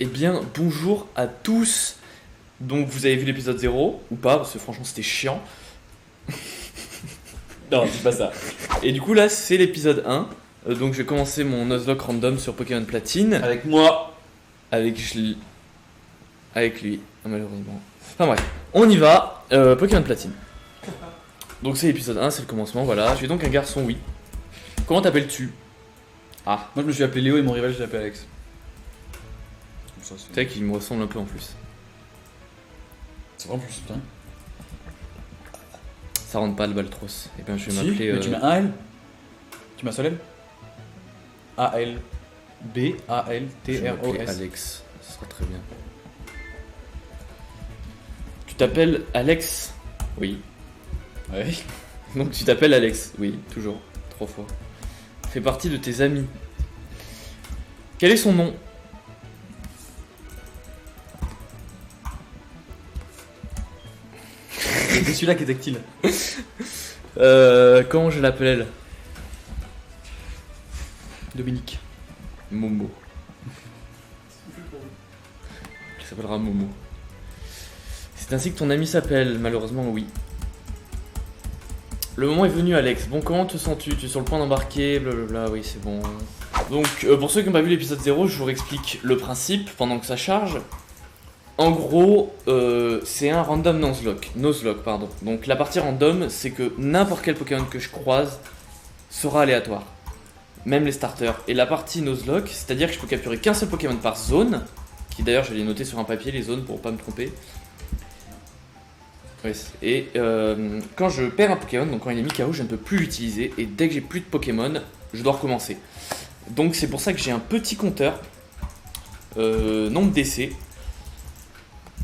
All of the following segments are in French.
Eh bien, bonjour à tous. Donc, vous avez vu l'épisode 0 ou pas? Parce que franchement, c'était chiant. Non, dis pas ça. Et du coup, là, c'est l'épisode 1. Donc, je vais commencer mon Nuzlocke random sur Pokémon Platine. Avec moi. Avec lui, malheureusement. Enfin bref, on y va. Pokémon Platine. Donc, c'est l'épisode 1, c'est le commencement. Voilà. Je suis donc un garçon, oui. Comment t'appelles-tu? Ah, moi je me suis appelé Léo et mon rival je l'appelle Alex. Comme ça, Tu sais qu'il me ressemble un peu en plus. c'est vraiment plus putain. Ça rentre pas le Baltros. Et bien, je vais Si, m'appeler. mais tu mets un L. Tu mets un seul L. A-L. Je vais m'appeler B-A-L-T-R-O-S. Alex. Ce sera très bien. Tu t'appelles Alex? Oui. Ouais. Donc tu t'appelles Alex? Oui, toujours. 3 fois. Fait partie de tes amis. Quel est son nom? C'est celui-là qui est tactile. Comment je l'appelle? Dominique. Momo. Il s'appellera Momo. C'est ainsi que ton ami s'appelle, malheureusement oui. Le moment est venu Alex. Bon, comment te sens-tu? Tu es sur le point d'embarquer, blablabla, oui c'est bon. Donc pour ceux qui n'ont pas vu l'épisode 0, je vous réexplique le principe pendant que ça charge. En gros, c'est un random Nuzlocke, pardon. Donc la partie random, c'est que n'importe quel Pokémon que je croise sera aléatoire. Même les starters. Et la partie Nuzlocke, c'est-à-dire que je peux capturer qu'un seul Pokémon par zone, qui d'ailleurs je l'ai noté sur un papier, les zones, pour pas me tromper. Ouais, et quand je perds un Pokémon, donc quand il est mis KO, je ne peux plus l'utiliser. Et dès que j'ai plus de Pokémon, je dois recommencer. Donc c'est pour ça que j'ai un petit compteur, nombre d'essais.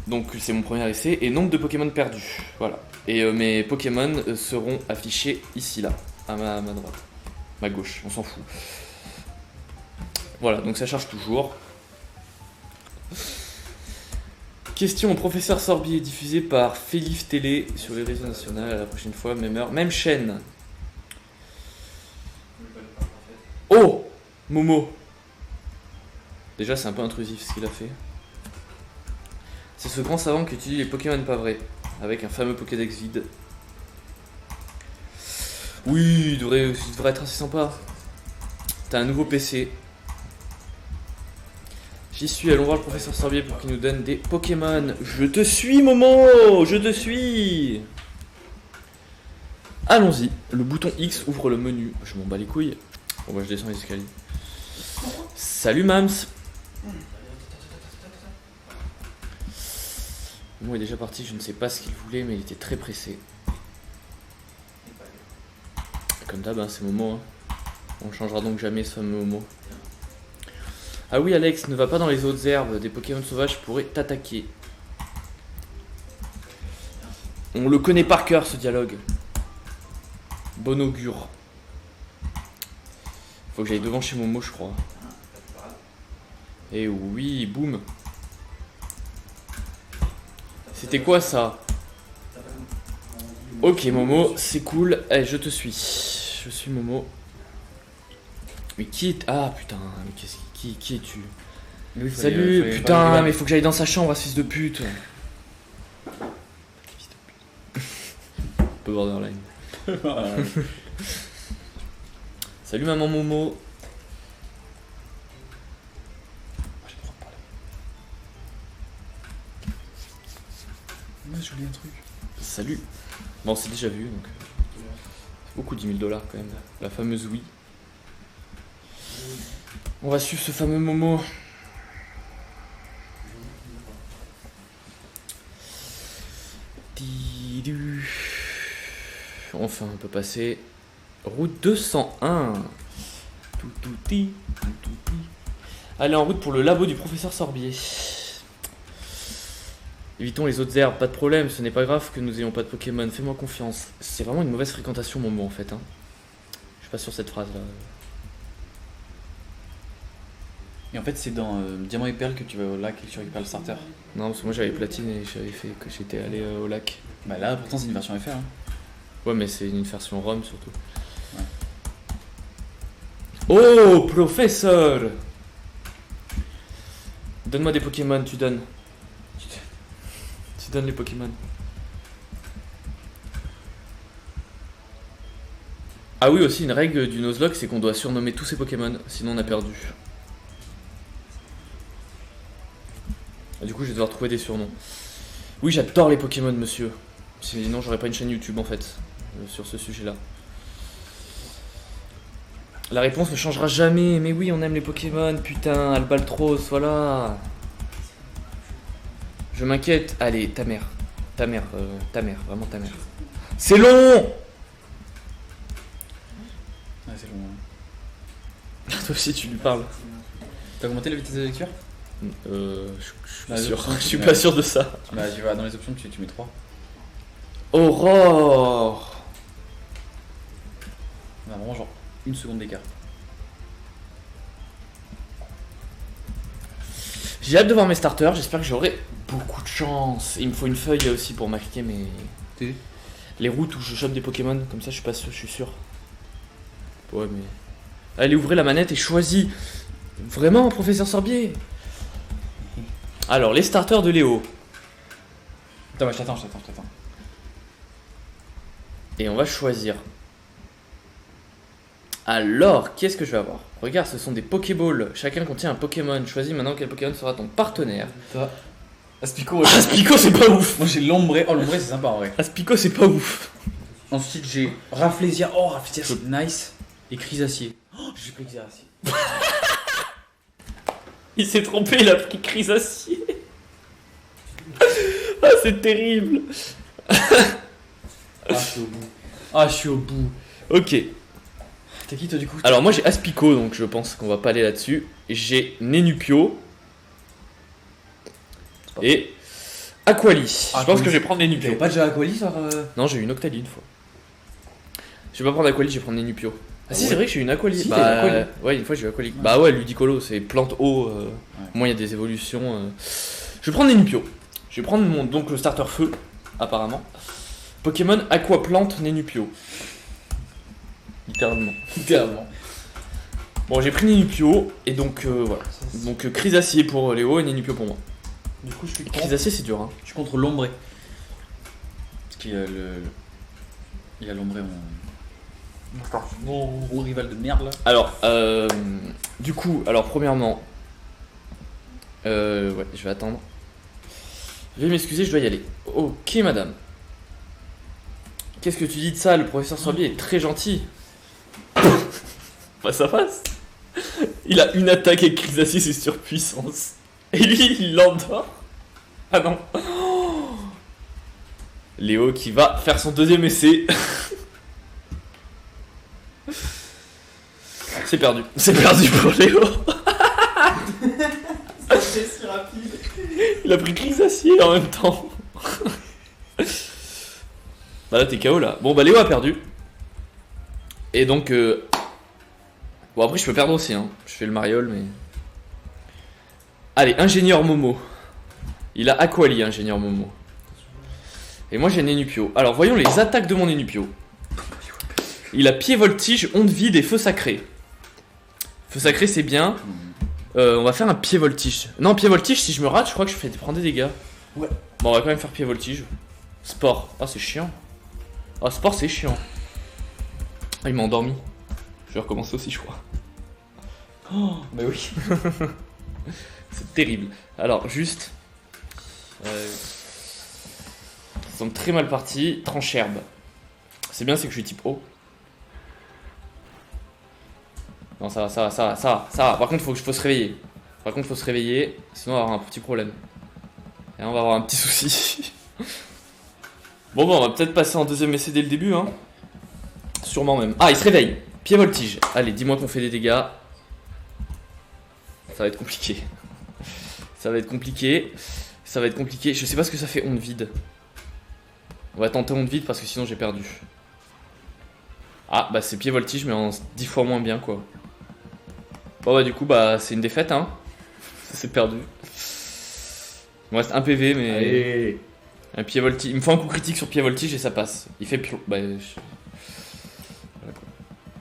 Donc c'est mon premier essai, et nombre de Pokémon perdus. Voilà. Et mes Pokémon seront affichés ici, là, à ma droite. Ma gauche, on s'en fout. Voilà, donc ça charge toujours. Question au professeur Sorbier, diffusée par Félix Télé sur les réseaux nationaux. À la prochaine fois, même heure, même chaîne. Oh Momo. Déjà, c'est un peu intrusif ce qu'il a fait. C'est ce grand savant qui utilise les Pokémon pas vrais, avec un fameux Pokédex vide. Oui, il devrait être assez sympa. T'as un nouveau PC. J'y suis, allons voir le professeur Sorbier pour qu'il nous donne des Pokémon. Je te suis, Momo. Je te suis. Allons-y. Le bouton X ouvre le menu. Je m'en bats les couilles. Bon bah je descends les escaliers. Salut Mams. Momo est déjà parti, je ne sais pas ce qu'il voulait, mais il était très pressé. Comme d'hab, hein, c'est Momo. Hein. On ne changera donc jamais ce fameux Momo. Ah oui, Alex, ne va pas dans les autres herbes. Des Pokémon sauvages pourraient t'attaquer. On le connaît par cœur, ce dialogue. Bon augure. Faut que j'aille devant chez Momo, je crois. Et oui, boum. C'était quoi ça? Ok Momo, c'est cool. Allez, je te suis. Je suis Momo. Mais qui est... Ah putain, mais qui es-tu? Oui, Salut, putain, mais faut que j'aille dans sa chambre, ce fils de pute. Un peu borderline. Salut maman Momo. Moi j'ai oublié un truc. Salut. Bon, c'est déjà vu, donc... C'est beaucoup, 10 000 $ quand même. La fameuse Wii. On va suivre ce fameux Momo. Enfin, on peut passer. Route 201. Allez, en route pour le labo du professeur Sorbier. Évitons les autres herbes, pas de problème, ce n'est pas grave que nous ayons pas de Pokémon, fais-moi confiance. C'est vraiment une mauvaise fréquentation, Momo, en fait. Hein. Je suis pas sur cette phrase-là. Et en fait, c'est dans Diamant et Perle que tu vas au lac et que tu récupères le starter. Non, parce que moi j'avais platine et j'avais fait que j'étais allé au lac. Bah là, pourtant, c'est une version FR. Hein. Ouais, mais c'est une version ROM surtout. Ouais. Oh, professeur! Donne-moi des Pokémon, tu donnes. Tu donnes les Pokémon. Ah oui, aussi une règle du Nuzlocke, c'est qu'on doit surnommer tous ses Pokémon, sinon on a perdu. Ah, du coup, je vais devoir trouver des surnoms. Oui, j'adore les Pokémon, monsieur. Sinon, j'aurais pas une chaîne YouTube en fait, sur ce sujet-là. La réponse ne changera jamais, mais oui, on aime les Pokémon, putain, Albatros, voilà. Je m'inquiète. Allez, ta mère, vraiment ta mère. C'est long. Ouais, c'est long. Hein. Toi aussi, tu lui parles. T'as augmenté la vitesse de lecture? Je suis pas Bah, sûr. options, Je suis pas sûr de ça. Bah, tu vas dans les options, tu mets 3. Aurore. On a vraiment genre 1 seconde d'écart. J'ai hâte de voir mes starters, j'espère que j'aurai beaucoup de chance. Et il me faut une feuille aussi pour marquer mes... les routes où je chope des Pokémon, comme ça je suis pas sûr, je suis sûr. Ouais mais... Allez, ouvrez la manette et choisis. Vraiment, professeur Sorbier. Alors, les starters de Léo. Attends, ouais, je t'attends. Et on va choisir. Alors, qu'est-ce que je vais avoir? Regarde, ce sont des Pokéballs. Chacun contient un Pokémon. Choisis maintenant quel Pokémon sera ton partenaire. Aspico, ouais. Aspico, c'est pas ouf. Moi j'ai l'ombré. Oh, l'ombré c'est sympa en vrai. Aspico, c'est pas ouf. Ensuite j'ai Rafflesia. Oh, Rafflesia c'est nice. Et Chrysacier. Oh, j'ai pris Chrysacier. Il s'est trompé, il a pris Chrysacier. Ah, c'est terrible. Ah, je suis au bout. Ok. T'es qui toi du coup? Alors moi j'ai Aspico, donc je pense qu'on va pas aller là-dessus. J'ai Nenupio. Et Aquali. Je pense que je vais prendre Nenupio. T'avais pas déjà Aquali sur... Non, j'ai eu une Octali une fois. Je vais pas prendre Aquali, je vais prendre Nenupio. Ah si, ouais. c'est vrai que j'ai eu une Aquali. Si, t'as eu Aquali. Ouais, une fois j'ai eu Aquali. Ouais. Bah ouais, Ludicolo, c'est plante eau. Moi, il y a des évolutions. Je vais prendre Nenupio. Je vais prendre donc le starter feu, apparemment. Pokémon Aquaplante Nenupio. Littéralement. Bon, j'ai pris Nenupio, et donc voilà. Donc Chrysacier pour Léo et Nenupio pour moi. Du coup je suis contre. Chrysacier, c'est dur, hein. Je suis contre l'ombré. Parce qu'il y a il y a l'ombré, mon rival de merde là. Alors, du coup, premièrement, ouais, je vais attendre. Veuillez m'excuser, je dois y aller. Ok, madame. Qu'est-ce que tu dis de ça? Le professeur Sorbier est très gentil. Bah, ça passe. Il a une attaque avec Chrysacier, c'est surpuissance. Et lui, il l'endort. Ah non. Léo qui va faire son deuxième essai. C'est perdu. C'est perdu pour Léo. C'est si rapide. Il a pris Chrysacier en même temps. Bah là t'es KO là. Bon bah Léo a perdu. Et donc bon après je peux perdre aussi hein. Je fais le mariole mais... Allez, ingénieur Momo. Il a Aquali, ingénieur Momo. Et moi j'ai Nenupio. Alors voyons les attaques de mon Nenupio. Il a pied voltige, onde vide et feu sacré. Feu sacré c'est bien. On va faire un pied voltige. Non, pied voltige, si je me rate, je crois que je fais prendre des dégâts. Ouais. Bon, on va quand même faire pied voltige. Sport. Ah, c'est chiant. Ah, sport, c'est chiant. Ah, il m'a endormi. Je vais recommencer aussi, je crois. Oh, bah oui. C'est terrible. Alors, juste. Ils sont très mal partis. Trancherbe. C'est bien, c'est que je suis type O. Non, ça va. Par contre, faut se réveiller. Sinon, on va avoir un petit problème. Et on va avoir un petit souci. Bon, on va peut-être passer en deuxième essai dès le début, hein. Sûrement même. Ah, il se réveille. Pied voltige. Allez, dis-moi qu'on fait des dégâts. Ça va être compliqué. Je sais pas ce que ça fait, onde vide. On va tenter onde vide parce que sinon j'ai perdu. Ah, bah c'est pied voltige, mais en 10 fois moins bien, quoi. Bon bah du coup bah c'est une défaite hein. C'est perdu. Il me reste un PV mais. Allez. Un pied voltige. Il me faut un coup critique sur pied voltige et ça passe. Il fait Voilà quoi.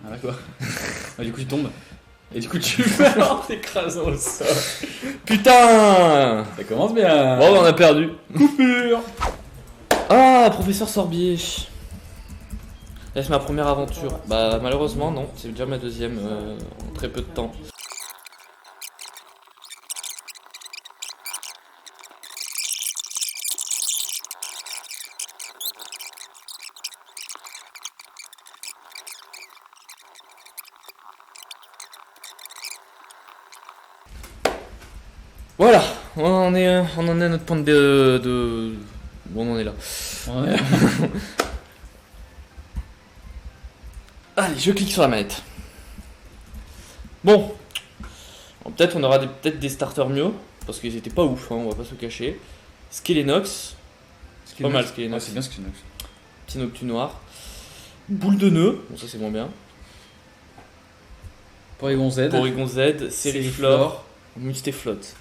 Ah d'accord. Bah, du coup tu tombes. Et du coup, tu fais en t'écrasant au sol. Putain. Ça commence bien. Bon, on a perdu. Coupure. Ah, professeur Sorbier. Là, c'est ma première aventure. Bah, malheureusement, non. C'est déjà ma deuxième en très peu de temps. Voilà, on en est à notre point de... Bon, on en est là. Ouais. Allez, je clique sur la manette. Bon. Alors, peut-être on aura peut-être des starters mieux, parce qu'ils étaient pas ouf, hein, on va pas se le cacher. Skelenox. C'est pas mal Skelenox. Ouais, c'est bien Skelenox. Petit Noctu noir. Boule de nœud, bon ça c'est moins bien. Porygon Z. Porygon Z, Seriflore, Mustéflotte.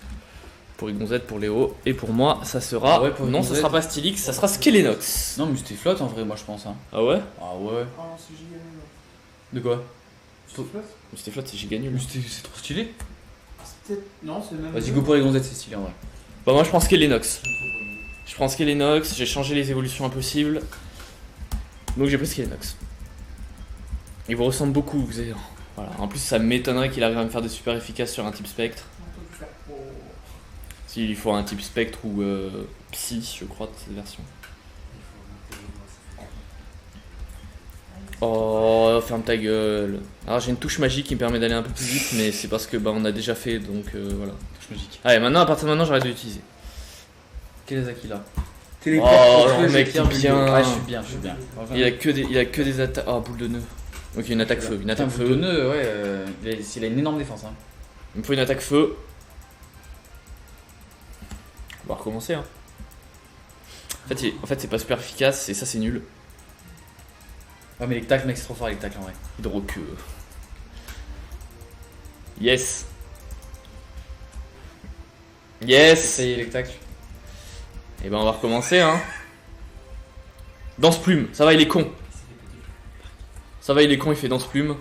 Porygon Z pour Léo, et pour moi ça sera... Ouais, Porygon non, ça Z. sera pas Stylix, ça sera Skelenox. Non, mais c'était flotte en vrai, moi je pense. Hein. Ah ouais? Ah ouais. Ah non, c'est giga nul. De quoi? Mustéflotte c'est giga nul. Mais c'est trop stylé. C'est peut-être. Non, c'est le même. Vas-y, go Porygon Z, c'est stylé en vrai. Bah moi je prends Skelenox. Je prends Skelenox, j'ai changé les évolutions impossibles. Donc j'ai pris Skelenox. Il vous ressemble beaucoup, vous avez... Voilà. En plus ça m'étonnerait qu'il arrive à me faire des super efficaces sur un type spectre. S'il faut un type spectre ou psy, je crois, de cette version. Oh, ferme ta gueule. Alors j'ai une touche magique qui me permet d'aller un peu plus vite, mais c'est parce que bah on a déjà fait, donc voilà. Touche magique. Allez, maintenant, à partir de maintenant, j'arrête de l'utiliser. Quel est Zaki là? Oh, le mec est bien. Ah, je suis bien, je suis bien. Il a que des attaques. Ah, boule de nœud. Ok, une attaque feu. Une attaque Putain, feu. boule de nœud, ouais, il a une énorme défense. Hein. Il me faut une attaque feu. On va recommencer. Hein. En fait, c'est pas super efficace et ça, c'est nul. Ouais, mais les tacles, mec, c'est trop fort les tacles en vrai. Hydroqueux. Yes. Yes. Ça y est, les tacles. Et ben, on va recommencer. Hein. Danse plume. Ça va, il est con. Ça va, il est con, il fait danse plume.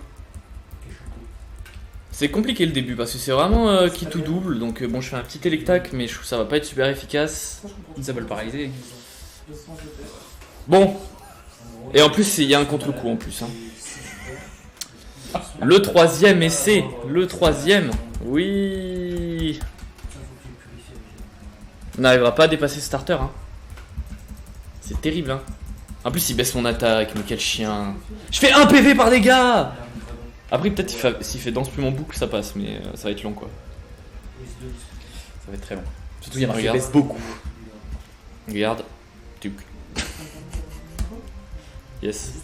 C'est compliqué le début parce que c'est vraiment qui tout double. Donc, bon, je fais un petit électac, mais je trouve que ça va pas être super efficace. Ça va le paralyser. Bon. Et en plus, il y a un contre-coup en plus. Hein. Le troisième essai. Le troisième. Oui. On n'arrivera pas à dépasser ce starter. Hein. C'est terrible. Hein. En plus, il baisse mon attaque. Mais quel chien. Je fais 1 PV par dégâts. Après, peut-être s'il fait danse plume en boucle, ça passe. Mais ça va être long quoi. Ça va être très long. Surtout, il y a marqué Regarde. baisse beaucoup. Regarde. Tuc. Yes.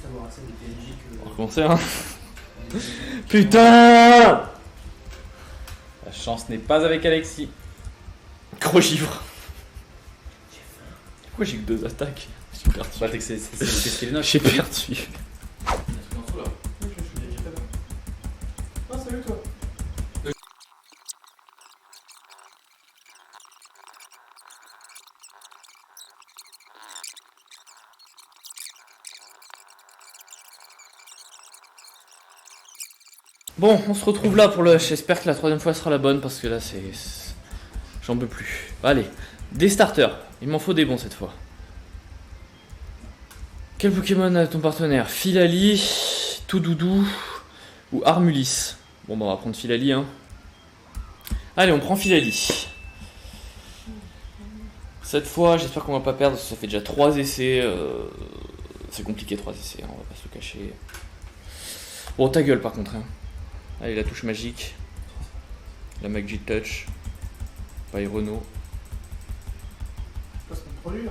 On va recommencer hein. Putain. La chance n'est pas avec Alexis. Gros givre. Pourquoi j'ai que 2 attaques? J'ai perdu. Bah, t'es que c'est ce qu'il est note. J'ai perdu. Ah, salut toi. Bon, on se retrouve là pour le... J'espère que la troisième fois sera la bonne parce que là c'est... J'en peux plus. Allez, des starters. Il m'en faut des bons cette fois. Quel Pokémon a ton partenaire? Filali, Toudoudou ou Armulis? Bon bah on va prendre Filali hein. Allez, on prend Filali. Cette fois, j'espère qu'on va pas perdre, parce que ça fait déjà 3 essais. C'est compliqué 3 essais, hein, on va pas se le cacher. Bon, ta gueule par contre. Hein. Allez, la touche magique. La Magic Touch. Pyrono. Je passe mon produit là.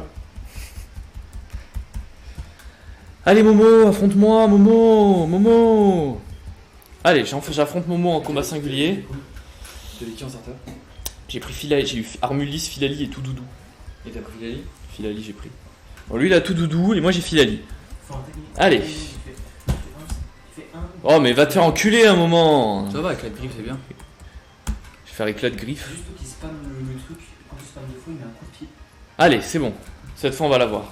Allez Momo, affronte-moi Momo. Momo. Allez, j'affronte Momo en combat singulier. T'as qui en starter? J'ai pris Filali, j'ai eu Armulis, Filali et Toudoudou. Et t'as pris Filali? Filali j'ai pris. Bon, lui il a Toudoudou et moi j'ai Filali. Allez. Oh mais va te faire enculer un moment. Ça va, avec la griffe, c'est bien. Je vais faire éclat de griffe. Juste qu'il spamme le truc, quand il spamme 2 fois, il met un coup de pied. Allez, c'est bon. Cette fois on va l'avoir.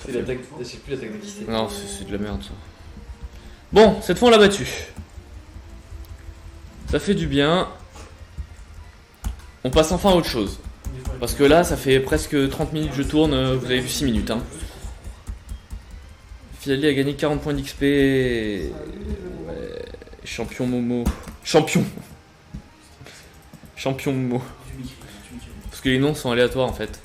C'est l'attaque, je sais plus l'attaque d'électricité. Non, c'est de la merde ça. Bon, cette fois on l'a battu. Ça fait du bien. On passe enfin à autre chose. Parce que là, ça fait presque 30 minutes que je tourne. Vous avez vu 6 minutes. Hein. Filali a gagné 40 points d'XP. Ouais. Champion Momo. Champion. Champion Momo. Parce que les noms sont aléatoires en fait.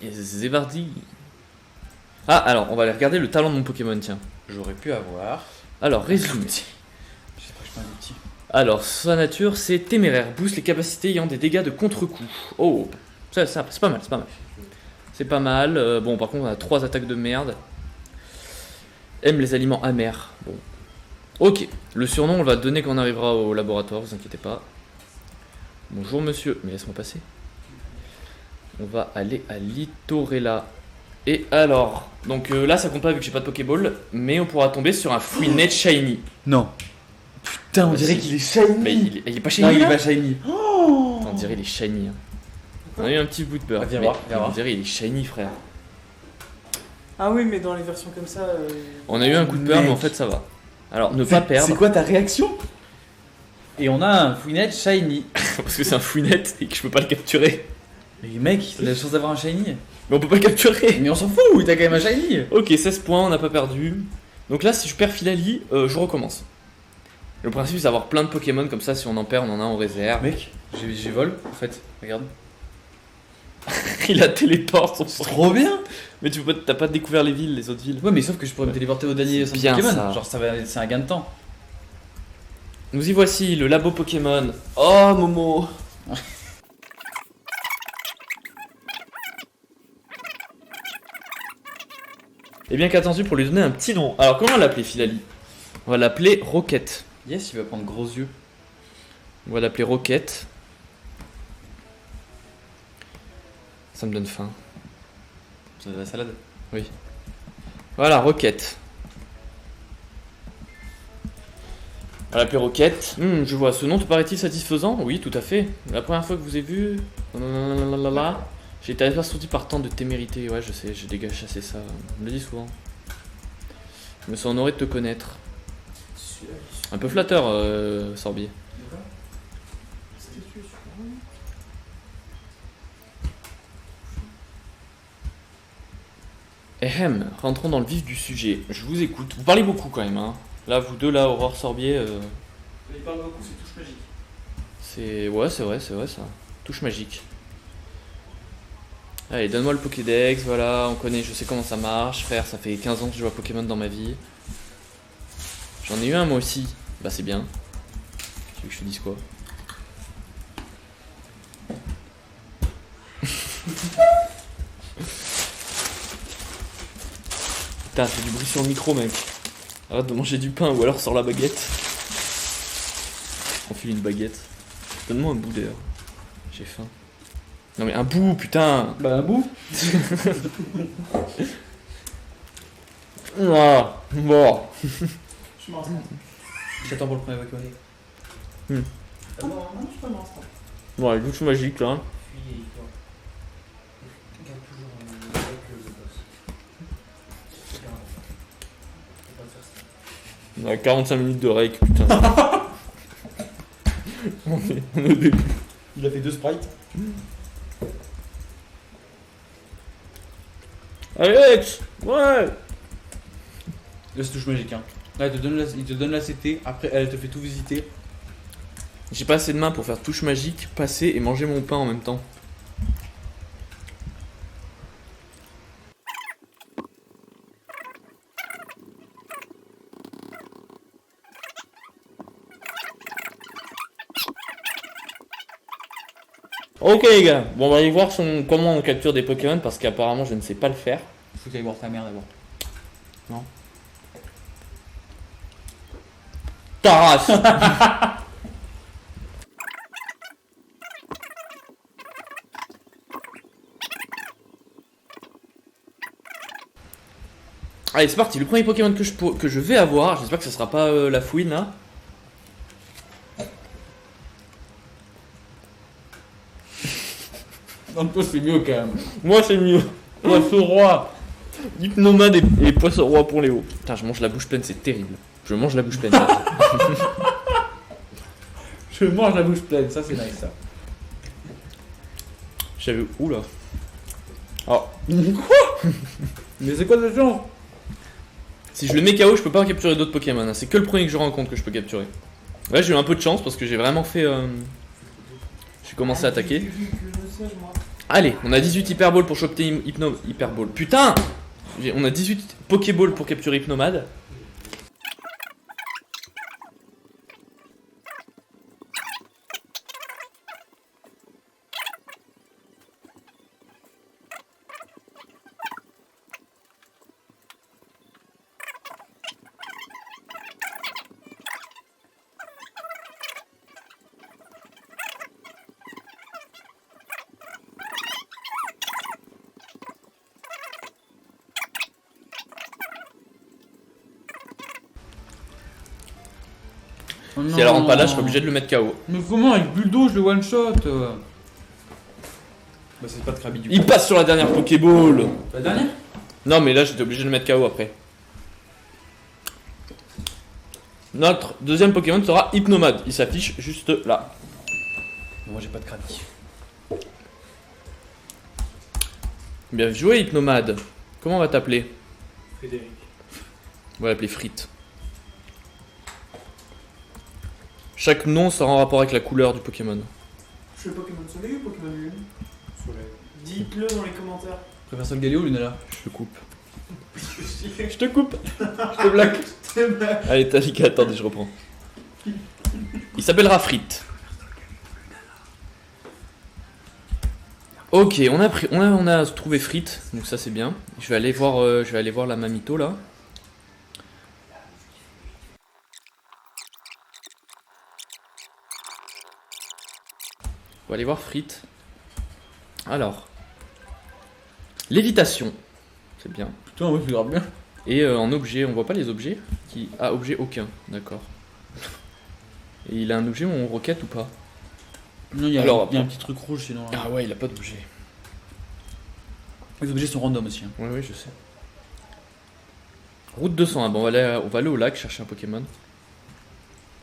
Et c'est parti. Ah, alors, on va aller regarder le talent de mon Pokémon, tiens. J'aurais pu avoir. Alors, résumé. J'espère que je prends un petit. Alors, sa nature, c'est téméraire. Booste les capacités ayant des dégâts de contre-coup. Oh, ça c'est pas mal, c'est pas mal. C'est pas mal. Bon, par contre, on a 3 attaques de merde. Aime les aliments amers. Bon. Ok, le surnom, on va le donner quand on arrivera au laboratoire, vous inquiétez pas. Bonjour monsieur, mais laisse-moi passer. On va aller à Litorella. Et alors, donc là ça compte pas vu que j'ai pas de Pokéball, mais on pourra tomber sur un Freenet Shiny. Non. Putain, on dirait qu'il est shiny. Mais il est pas shiny. Non, il est là pas shiny. Oh. Attends, on dirait il est shiny. Hein. On a eu un petit bout de beurre. Ah, viens mais voir, viens on voir. dirait il est shiny frère. Ah oui, mais dans les versions comme ça. On a eu un coup de beurre, mais en Mec. fait ça va. Alors ne pas perdre. C'est quoi ta réaction? Et on a un Freenet shiny. Parce que c'est un Freenet et que je peux pas le capturer. Mais mec, il a la chance d'avoir un shiny. Mais on peut pas le capturer. Mais on s'en fout, il a quand même un shiny. Ok, 16 points, on n'a pas perdu. Donc là, si je perds Filali, je recommence. Le principe, c'est d'avoir plein de Pokémon, comme ça, si on en perd, on en a en réserve. Mec, j'ai vol en fait. Regarde. Il a téléporte, C'est trop bien. Mais tu peux pas, t'as pas découvert les villes, les autres villes. Ouais, mais sauf que je pourrais me téléporter au dernier C'est centre bien, Pokémon. ça. Genre, c'est un gain de temps. Nous y voici, le labo Pokémon. Oh, Momo. Et bien qu'attendu pour lui donner un petit nom. Alors, comment l'appeler, Filali? On va l'appeler Rocket. Yes, il va prendre gros yeux. On va l'appeler Rocket. Ça me donne faim. C'est de la salade. Voilà, Rocket. On va l'appeler Rocket. Je vois, ce nom te paraît-il satisfaisant? Oui, tout à fait. La première fois que vous ai vu... J'ai été aperçu par tant de témérité. Ouais, je sais, j'ai déjà chassé ça. On me le dit souvent. Je me sens honoré de te connaître. Un peu flatteur, Sorbier. Ehem, rentrons dans le vif du sujet. Je vous écoute. Vous parlez beaucoup quand même, hein. Là, vous deux, là, Aurore, Sorbier. Il parle beaucoup, c'est touche magique. C'est... Ouais, c'est vrai, ça. Touche magique. Allez, donne-moi le Pokédex, voilà, on connaît, je sais comment ça marche. Frère, ça fait 15 ans que je joue à Pokémon dans ma vie. J'en ai eu un, moi aussi. Bah, c'est bien. Tu veux que je te dise quoi? Putain, fais du bruit sur le micro, mec. Arrête de manger du pain ou alors sors la baguette. Enfile une baguette. Donne-moi un bout d'ailleurs. J'ai faim. Non mais un bout, putain. Bah, un bout. Ah, bon. Je m'en J'attends pour le premier Pokémon. Ah non, non, je peux m'en instant. Bon, les touches magiques là. Puis, toi. Regarde toujours le deck de boss. C'est pas grave. Faut pas faire ça. On a 45 minutes de rake, putain. on est au début. Il a fait 2 sprites. Alex. Ouais. Là, c'est touche magique. Hein. Là, il te donne la CT. Après, elle te fait tout visiter. J'ai pas assez de mains pour faire touche magique, passer et manger mon pain en même temps. Ok les gars, bon on va aller voir comment on capture des Pokémon parce qu'apparemment je ne sais pas le faire. Faut que t'ailles voir ta mère d'abord. Ta race. Allez c'est parti, le premier Pokémon que je vais avoir, j'espère que ça sera pas la fouine là. Non, toi c'est mieux quand même. Moi c'est mieux. Poisson roi. Hypnomade et poisson roi pour Léo. Putain je mange la bouche pleine, c'est terrible. Je mange la bouche pleine. Je mange la bouche pleine, ça c'est nice ça. J'avais... Oula. Oh. Mais c'est quoi ce genre? Si je le mets KO, je peux pas capturer d'autres Pokémon. Hein. C'est que le premier que je rencontre que je peux capturer. Ouais, j'ai eu un peu de chance parce que j'ai vraiment fait. J'ai commencé à attaquer. Allez, on a 18 Hyper Ball pour choper Hyper Ball. Putain! On a 18 Pokéball pour capturer Hypnomade. Oh Si elle rentre pas là, je serai obligé de le mettre KO. Mais comment avec Buldo je le one shot Bah c'est pas de Krabi du coup. Il passe sur la dernière Pokéball. La dernière? Non, mais là j'étais obligé de le mettre KO après. Notre deuxième Pokémon sera Hypnomade. Il s'affiche juste là. Moi j'ai pas de Krabi. Bien joué, Hypnomade. Comment on va t'appeler? Frédéric. On va l'appeler Frite. Chaque nom sera en rapport avec la couleur du Pokémon. Je fais Pokémon Soleil ou Pokémon Lune? Soleil. Dites-le dans les commentaires. Tu préfères Solgaleo ou Lunala? Je te coupe. Je Je te coupe. Je te blague. Allez, Talika, attendez, je reprends. Il s'appellera Frite. Ok, on a trouvé Frite, donc ça c'est bien. Je vais aller voir la Mamito là. On va aller voir Frite. Alors, lévitation, c'est bien. Putain, ouais, c'est grave bien. Et en objet, on voit pas les objets qui... Ah, objet aucun, d'accord. Et il a un objet où on roquette ou pas? Non, il y a Alors, un petit truc rouge sinon. Là. Ah ouais, il a pas d'objet. Les objets sont random aussi. Hein. Ouais, je sais. Route 201, bon, on va aller au lac chercher un Pokémon.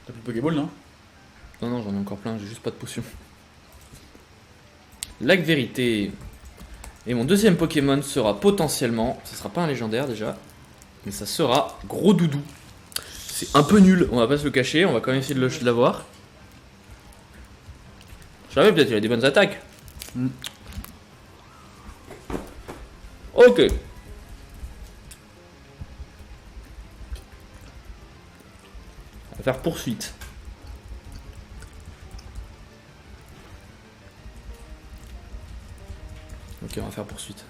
T'as plus de Pokéball, non? Non, j'en ai encore plein, j'ai juste pas de potion. Lac Vérité. Et mon deuxième Pokémon sera potentiellement, ça sera pas un légendaire déjà, mais ça sera Gros Doudou. C'est un peu nul, on va pas se le cacher, on va quand même essayer de l'avoir. Je savais peut-être, il a des bonnes attaques. Ok. On va faire poursuite. Ok, on va faire poursuite.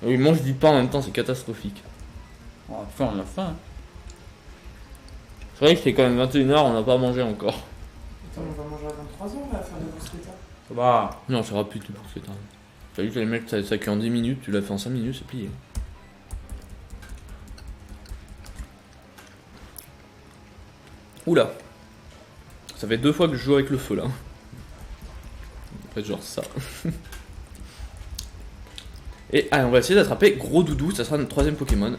Oui, mange du pain en même temps, c'est catastrophique. On va faire, on a faim. Hein. C'est vrai que c'est quand même 21h, on n'a pas mangé encore. Attends, on va manger à 23h là, à faire de Bruschetta. Ça va. Non, ça sera plus du tout pour cette année. T'as vu que les mecs, ça cuit en 10 minutes, tu l'as fait en 5 minutes, c'est plié. Oula. Ça fait 2 fois que je joue avec le feu là. En fait, genre ça. Et allez, on va essayer d'attraper Gros Doudou, ça sera notre troisième Pokémon.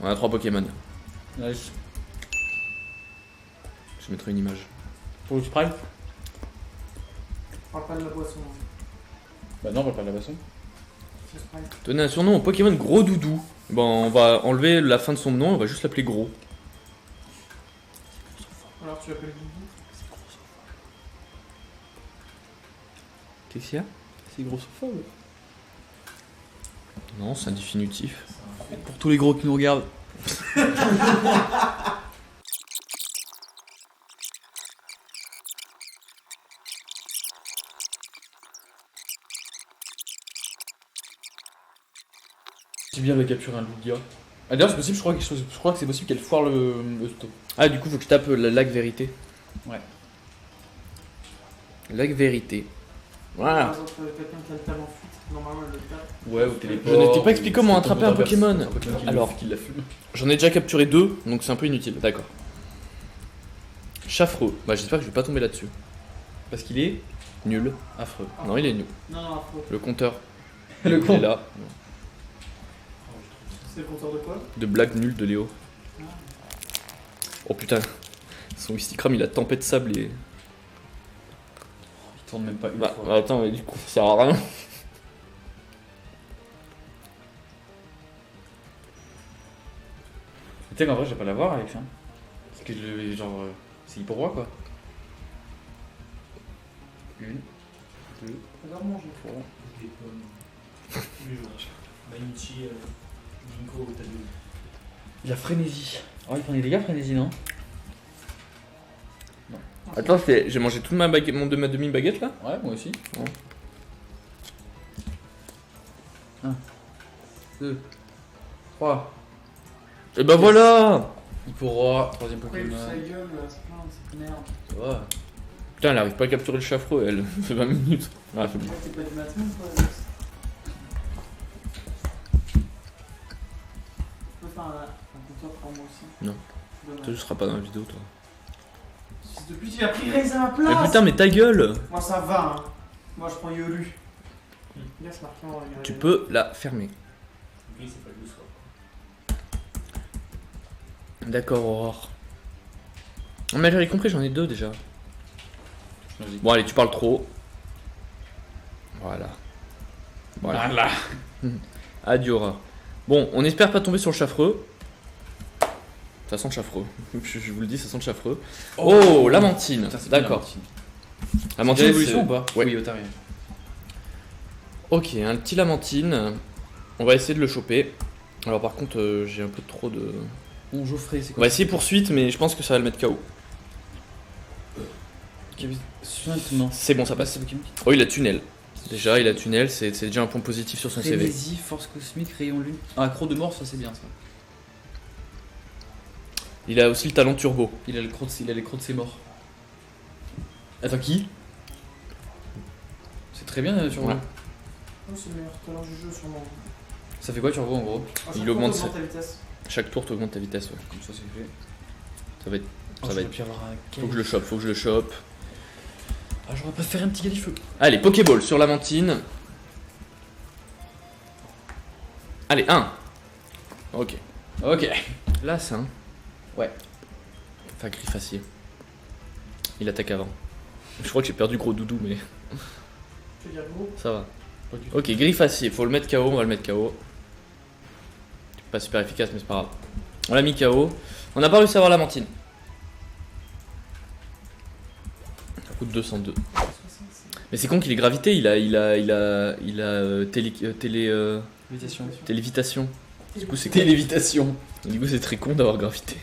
On a 3 Pokémon. Nice. Je mettrai une image. Pour le sprite? Parle pas de la boisson. Hein. Bah non, on va pas de la boisson. C'est Sprite. Donnez un surnom au Pokémon Gros Doudou. Bon, on va enlever la fin de son nom, on va juste l'appeler Gros. Alors tu l'appelles Doudou? Qu'est-ce qu'il y a? C'est grossophobe. Non, c'est un définitif. Pour tous les gros qui nous regardent. C'est bien de capturer un loup de gars. Ah, d'ailleurs, c'est possible, je crois que c'est possible qu'elle foire le stop. Ah, du coup, faut que je tape la lac vérité. Ouais. Lac vérité. Par Voilà. exemple, quelqu'un qui a le talent fuite, normalement elle le tape. Ouais, au téléphone. Je ne t'ai pas expliqué comment attraper un Pokémon. Alors. Alors, qui l'a fume. J'en ai déjà capturé 2, donc c'est un peu inutile. D'accord. Chaffreux. Bah, j'espère que je vais pas tomber là-dessus. Parce qu'il est Nul. affreux. Non, il est nul. Non, non, affreux. Le compteur. Le il est con. là. C'est le compteur de quoi? De blague nulle de Léo. Oh putain. Son Wistigram, il a tempête de sable et. Il tourne même pas une Bah, fois. attends, mais du coup, ça sert à rien. Tu sais qu'en vrai, je vais pas l'avoir avec ça. Parce que genre, c'est pour moi quoi. Une, deux, Regarde manger. trois. Des pommes. Tous les jours. Mainichi, Ginkgo, t'as vu. Il y a frénésie. Oh, il prend des dégâts frénésie, non? Attends, j'ai mangé toute ma baguette, ma demi-baguette là. Ouais, moi aussi. Ouais. 1, 2, 3. Et bah voilà. Il pourra. Troisième Pourquoi il Pokémon. ouvre sa gueule, c'est plein, cette merde. Ça va. Putain, elle arrive pas à capturer le chaffreux, elle. C'est 20 minutes. Ah, c'est bon. T'es pas du matin ou quoi, Alex? Je peux faire un compteur pour moi aussi. Non. Dommage. Toi, tu seras pas dans la vidéo, toi. Depuis tu as pris Raze à ma place. Mais putain, mais ta gueule. Moi ça va, hein. Moi je prends Yoru. Là c'est marqué en Tu peux la fermer. Oui, c'est pas le soir. D'accord, Aurore. Oh, mais j'avais compris, j'en ai 2 déjà. Bon, allez, tu parles trop. Voilà. Voilà. Adieu, Aurore. Bon, on espère pas tomber sur le chaffreux. Ça sent le chaffreux. Je vous le dis, ça sent le chaffreux. Oh, Lamantine. Putain, c'est D'accord. T'as Lamantine, l'évolution c'est- ou pas? Ouais. Oui, Otarien. Ok, un petit Lamantine. On va essayer de le choper. Alors par contre, j'ai un peu trop de... Bon, Geoffrey, c'est On quoi? va essayer poursuite, mais je pense que ça va le mettre KO. Non. C'est bon, ça passe. Oh, il a tunnel. Déjà, il a tunnel, c'est déjà un point positif sur son CV. Frénésie, force cosmique, rayon lune. Ah, accro de mort, ça c'est bien ça. Il a aussi le talent turbo. Il a les crocs de ses morts. Attends, qui? C'est très bien, Turbo. Ouais. Oh, c'est le meilleur talent du jeu sûrement. Ça fait quoi, Turbo, en gros? À chaque Il fois, augmente t'augmentes sa- ta vitesse. Chaque tour, tu augmentes ta vitesse. Ouais. Comme ça, c'est fait. Ça va être... Oh, Ça va j'aurais être... pu avoir un Faut que je le chope, faut que je le chope. Ah, j'aurais préféré un petit galifeu. Allez, Pokéball sur Lamantine. Allez, 1. Ok. Ok. Là, c'est un. Ouais. Enfin, Griffacier. Il attaque avant. Je crois que j'ai perdu gros doudou, mais Tu veux dire gros? ça va. Ok, Griffacier, faut le mettre KO, on va le mettre KO. Pas super efficace, mais c'est pas grave. On l'a mis KO. On n'a pas réussi à avoir Lamantine. Ça coûte 202. 65. Mais c'est con qu'il ait gravité, il a Lévitation. télévitation. Du coup, c'est con. Télévitation. Du coup, c'est très con d'avoir gravité.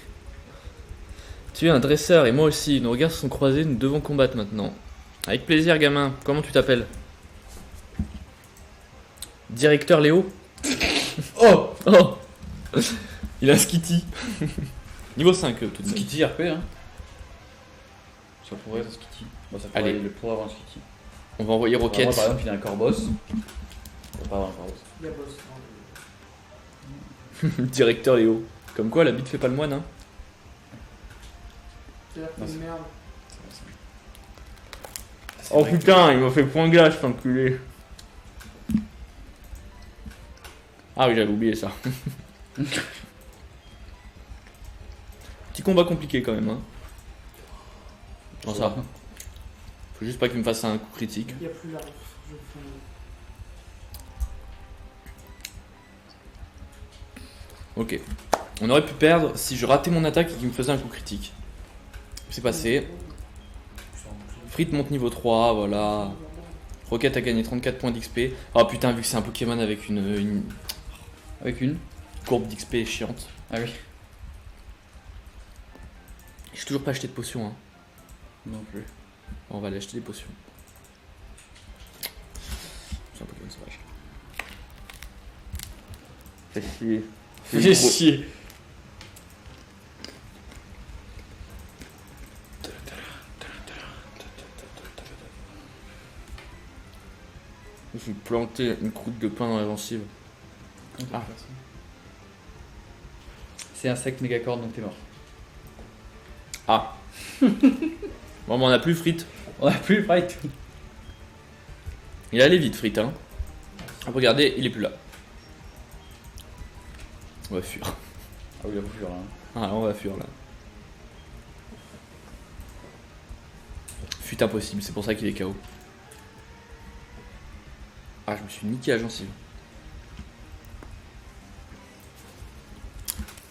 Tu es un dresseur et moi aussi. Nos regards se sont croisés, nous devons combattre maintenant. Avec plaisir, gamin. Comment tu t'appelles? Directeur Léo. Oh! Oh. Il a un skitty. Niveau 5, tout de suite. Skitty RP, hein. Ça pourrait être un Skitty. Bon, ça pourrait Allez. le pourrait avoir un Skitty. On va envoyer Moi, Rocket. par exemple, il a un Corboss. Il va pas avoir un Corboss. Il y a boss. Directeur Léo. Comme quoi, la bite fait pas le moine, hein. C'est-à-dire que c'est une merde. Oh putain, il m'a fait point glace, cet enculé. Ah oui, j'avais oublié ça. Petit combat compliqué quand même, hein. Non, ça. Faut juste pas qu'il me fasse un coup critique. Il n'y a plus la ref. Je fais- Ok. On aurait pu perdre si je ratais mon attaque et qu'il me faisait un coup critique. C'est passé. Frit monte niveau 3, voilà. Rocket a gagné 34 points d'XP. Oh putain, vu que c'est un Pokémon avec une Avec une. courbe d'XP chiante. Ah oui. J'ai toujours pas acheté de potions. Hein. Non plus. On va aller acheter des potions. C'est un Pokémon sauvage. Fais chier. Fais chier. Je vais planter une croûte de pain dans la gencive. Ah. C'est un sec mégacorne donc t'es mort. Ah. Bon, bah, on a plus frites. On a plus le fight. Il allait vite, frites, hein. Regardez, il est plus là. On va fuir. Ah oui, la bouffure là. Ah, on va fuir là. Fuite impossible, c'est pour ça qu'il est KO. Ah, je me suis niqué la gencive.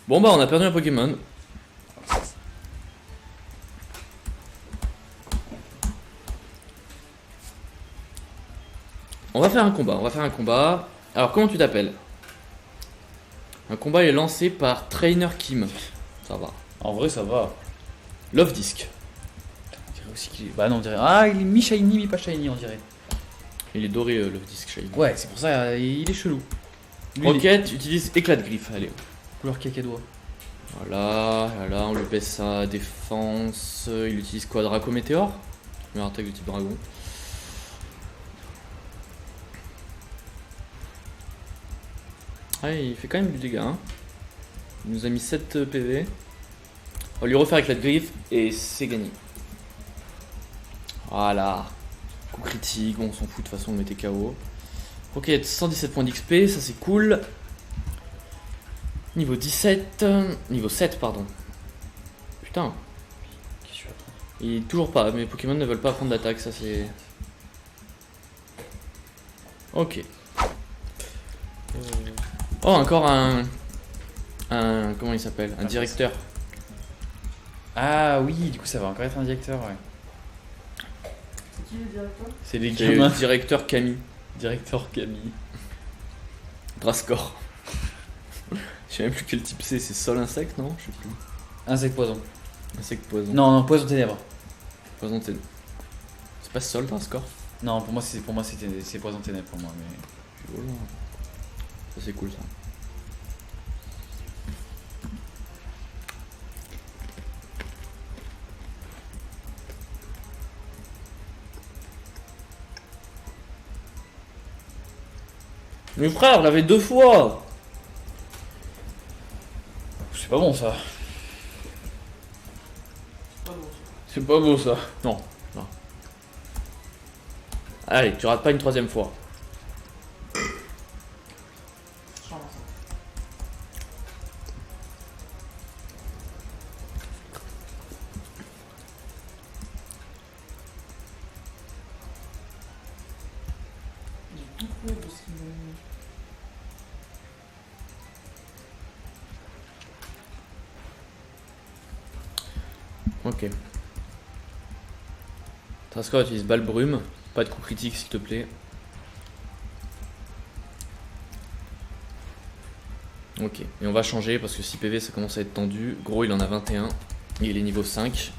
Bon bah on a perdu un Pokémon. On va faire un combat, Alors comment tu t'appelles? Un combat est lancé par Trainer Kim. Ça va. En vrai, ça va. Love Disc. On dirait aussi qu'il est. Bah non, on dirait. Ah, il est mi-shiny, mi-pas shiny, on dirait. Il est doré Love Disc Shiny. Ouais, c'est pour ça, il est chelou. Lui, Rocket utilise éclat de griffe. Allez. Couleur cacadois. Voilà, on lui baisse sa défense. Il utilise quoi? Draco Météor? Meilleure attaque de type dragon. Ah, il fait quand même du dégât. Hein. Il nous a mis 7 PV. On va lui refaire avec la griffe et c'est gagné. Voilà. Coup critique, bon, on s'en fout de toute façon, on mettait KO. Ok, 117 points d'XP, ça c'est cool. Niveau 17. Niveau 7, pardon. Putain. Qu'est-ce que tu vas prendre? Il toujours pas, mes Pokémon ne veulent pas prendre d'attaque, ça c'est. Ok. Oh, encore un. Comment il s'appelle? Un directeur. Ah oui, du coup, ça va encore être un directeur, ouais. C'est qui le directeur? C'est les C'est le gamins. directeur Camille. Directeur Camille. Drascore. Je sais même plus quel type c'est sol insecte, non? Je sais plus. Insecte poison. Insecte poison. Non, non, poison ténèbres. Poison ténèbres. C'est pas sol Drascore? Non, pour moi, c'est poison ténèbres pour moi. Mais... Oh là. Ça c'est cool ça. Mais frère, on l'avait 2 fois. C'est pas bon ça. C'est pas bon. C'est pas beau ça. Non, non. Allez, tu rates pas une 3ème fois. Chance. J'ai tout fait de ce qu'il m'a mis. Ok. Trascore utilise balle brume. Pas de coup critique s'il te plaît. Ok. Et on va changer parce que 6 PV ça commence à être tendu. Gros il en a 21. Et il est niveau 5.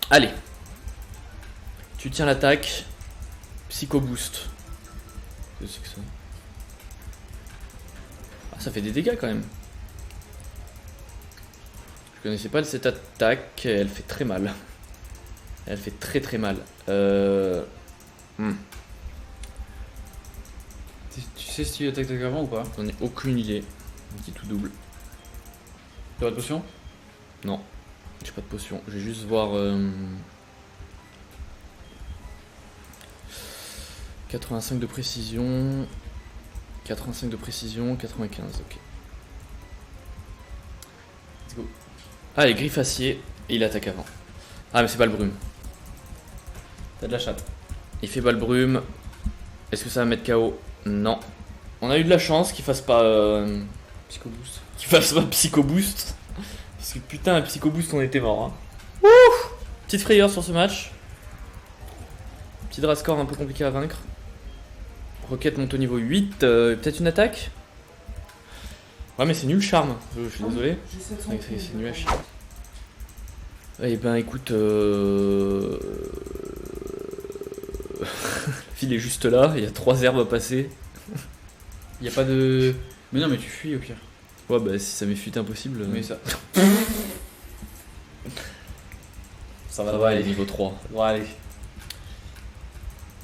Allez. Tu tiens l'attaque. Psycho Boost. Qu'est-ce que c'est que ça? Ah, ça fait des dégâts quand même. Je connaissais pas cette attaque, elle fait très mal. Elle fait très très mal. Tu sais si tu attaques avant ou pas? J'en ai aucune idée. Petit tout double. Tu as de potion? Non, j'ai pas de potion. Je vais juste voir. 85 de précision. 85 de précision, 95, ok. Let's go. Ah, les griffes acier, et il attaque avant. Ah, mais c'est balle brume. T'as de la chatte. Il fait balle brume. Est-ce que ça va mettre KO? Non. On a eu de la chance qu'il fasse pas. Psycho Boost. Qu'il fasse pas Psycho Boost. Parce que putain, un Psycho Boost, on était mort. Hein. Ouh, petite frayeur sur ce match. Petit Drascore un peu compliqué à vaincre. Rocket monte au niveau 8. Peut-être une attaque? Ouais, mais c'est nul charme. Je suis désolé. J'ai 700 C'est nul à chier. Eh ben écoute, Phil est juste là, il y a 3 herbes à passer. Y a pas de. Mais non, mais tu fuis au pire. Ouais, bah si ça m'est fuite impossible. Mais ça. Ça va aller, niveau 3. Bon, allez.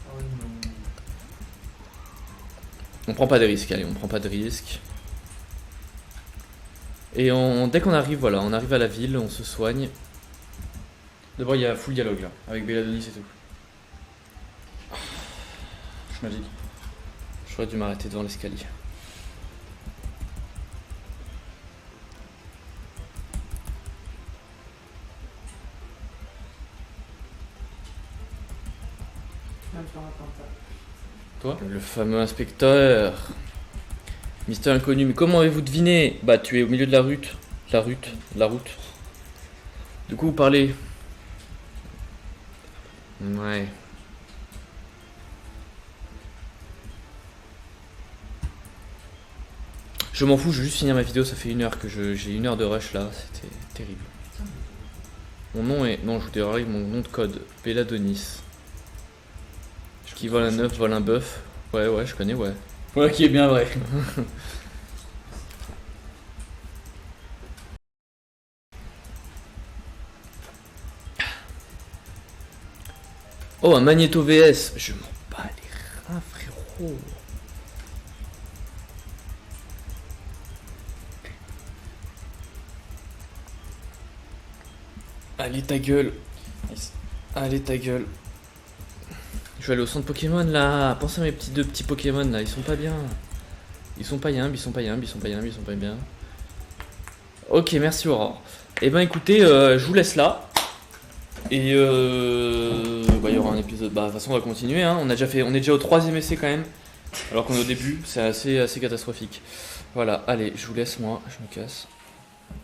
Ah ouais, non. On prend pas de risques, allez, on prend pas de risques. Et dès qu'on arrive, voilà, on arrive à la ville, on se soigne. D'abord, il y a full dialogue là, avec Belladonis et tout. Je magique. J'aurais dû m'arrêter devant l'escalier. Je viens de faire un attentat. Toi? Le fameux inspecteur. Mister Inconnu, mais comment avez-vous deviné? Bah, tu es au milieu de la route. La route. Du coup, vous parlez. Ouais. Je m'en fous, je veux juste finir ma vidéo, ça fait 1 heure que j'ai 1 heure de rush là, c'était terrible. Mon nom est. Non, je vous dirai mon nom de code, Belladonis. Qui vole un œuf, vole un bœuf. Ouais, je connais, ouais. Voilà qui est bien vrai. Oh, un Magneto VS. Je m'en bats les reins, frérot. Allez, ta gueule. Nice. Allez, ta gueule. Je vais aller au centre Pokémon là. Pensez à mes deux petits Pokémon là, ils sont pas bien. Ils sont pas bien. Ok, merci Aurore. Eh ben écoutez, je vous laisse là. Et bah, il y aura un épisode. Bah de toute façon on va continuer hein. On est déjà au 3ème essai quand même. Alors qu'on est au début, c'est assez catastrophique. Voilà, allez, je vous laisse moi, je me casse.